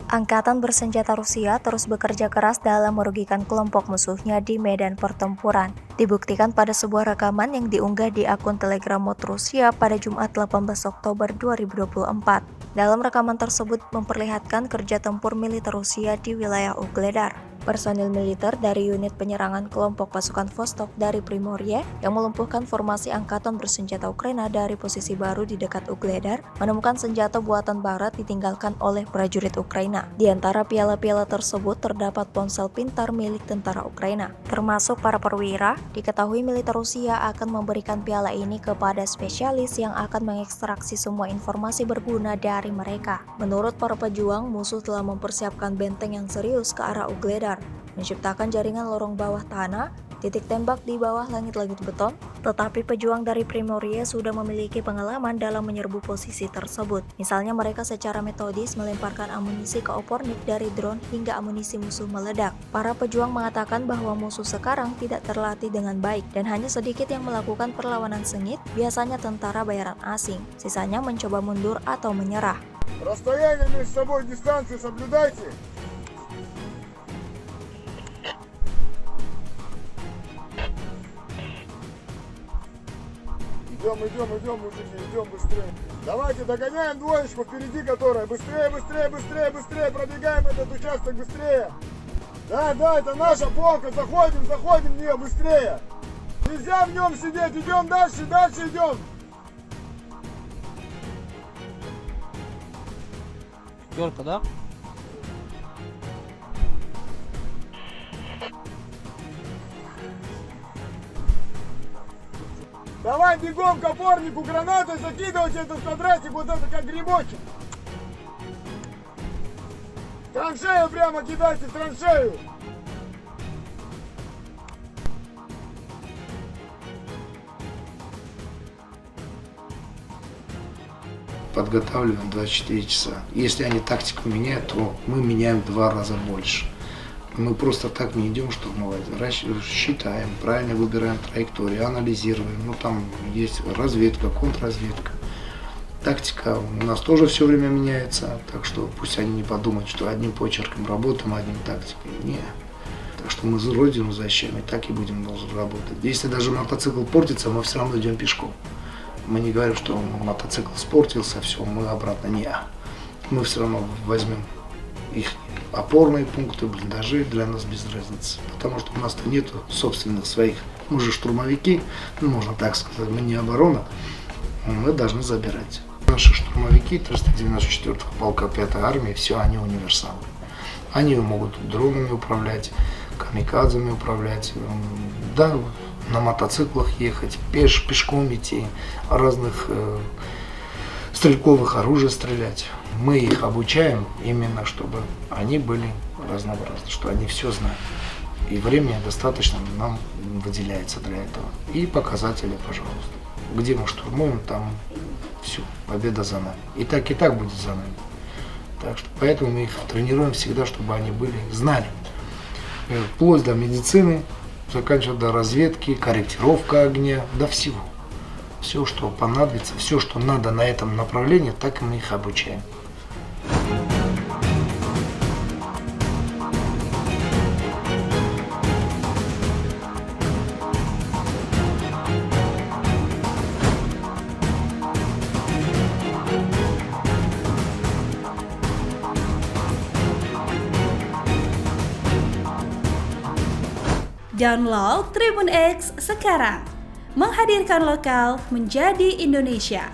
Angkatan bersenjata Rusia terus bekerja keras dalam merugikan kelompok musuhnya di medan pertempuran. Dibuktikan pada sebuah rekaman yang diunggah di akun Telegram Mod Rusia pada Jumat 18 Oktober 2024. Dalam rekaman tersebut memperlihatkan kerja tempur militer Rusia di wilayah Ugledar. Personil militer dari unit penyerangan kelompok pasukan Vostok dari Primorie yang melumpuhkan formasi angkatan bersenjata Ukraina dari posisi baru di dekat Ugledar menemukan senjata buatan barat ditinggalkan oleh prajurit Ukraina. Di antara piala-piala tersebut terdapat ponsel pintar milik tentara Ukraina. Termasuk para perwira, diketahui militer Rusia akan memberikan piala ini kepada spesialis yang akan mengekstraksi semua informasi berguna dari mereka. Menurut para pejuang, musuh telah mempersiapkan benteng yang serius ke arah Ugledar, menciptakan jaringan lorong bawah tanah, titik tembak di bawah langit-langit beton, tetapi pejuang dari Primorie sudah memiliki pengalaman dalam menyerbu posisi tersebut. Misalnya mereka secara metodis melemparkan amunisi ke opornik dari drone hingga amunisi musuh meledak. Para pejuang mengatakan bahwa musuh sekarang tidak terlatih dengan baik dan hanya sedikit yang melakukan perlawanan sengit, biasanya tentara bayaran asing. Sisanya mencoba mundur atau menyerah. Расстояние между собой, дистанцию соблюдайте. Идем, мужики, идем быстрее. Давайте догоняем двоечку впереди, которая. Быстрее, пробегаем этот участок быстрее. Да, это наша полка, заходим в нее быстрее. Нельзя в нем сидеть, идем дальше идем. Пятерка, да? Давай бегом к опорнику, гранатой закидывайте этот квадратик, вот это как грибочек. Траншею прямо кидайте, траншею. Подготавливаем 24 часа. Если они тактику меняют, то мы меняем в 2 раза больше. Мы просто так не идем штурмовать. Считаем, правильно выбираем траекторию, анализируем. Там есть разведка, контрразведка. Тактика у нас тоже все время меняется, так что пусть они не подумают, что одним почерком работаем, одним тактикой. Нет. Так что мы родину защищаем, и так и будем работать. Если даже мотоцикл портится, мы все равно идем пешком. Мы не говорим, что мотоцикл спортился, все, мы обратно. Не. Мы все равно возьмем их опорные пункты, блиндажи, для нас без разницы. Потому что у нас-то нет собственных своих. Мы же штурмовики, можно так сказать, мы не оборона, мы должны забирать. Наши штурмовики 394-го полка 5-й армии, все, они универсалы. Они могут дронами управлять, камикадзами управлять, да, на мотоциклах ехать, пешком идти, разных стрелковых оружий стрелять. Мы их обучаем именно, чтобы они были разнообразны, что они все знают. И времени достаточно нам выделяется для этого. И показатели, пожалуйста. Где мы штурмуем, там все, победа за нами. И так будет за нами. Так что поэтому мы их тренируем всегда, чтобы они знали. Вплоть до медицины, заканчивая до разведки, корректировка огня, до всего. Все, что понадобится, все, что надо на этом направлении, так и мы их обучаем. Download Tribun X sekarang, menghadirkan lokal menjadi Indonesia.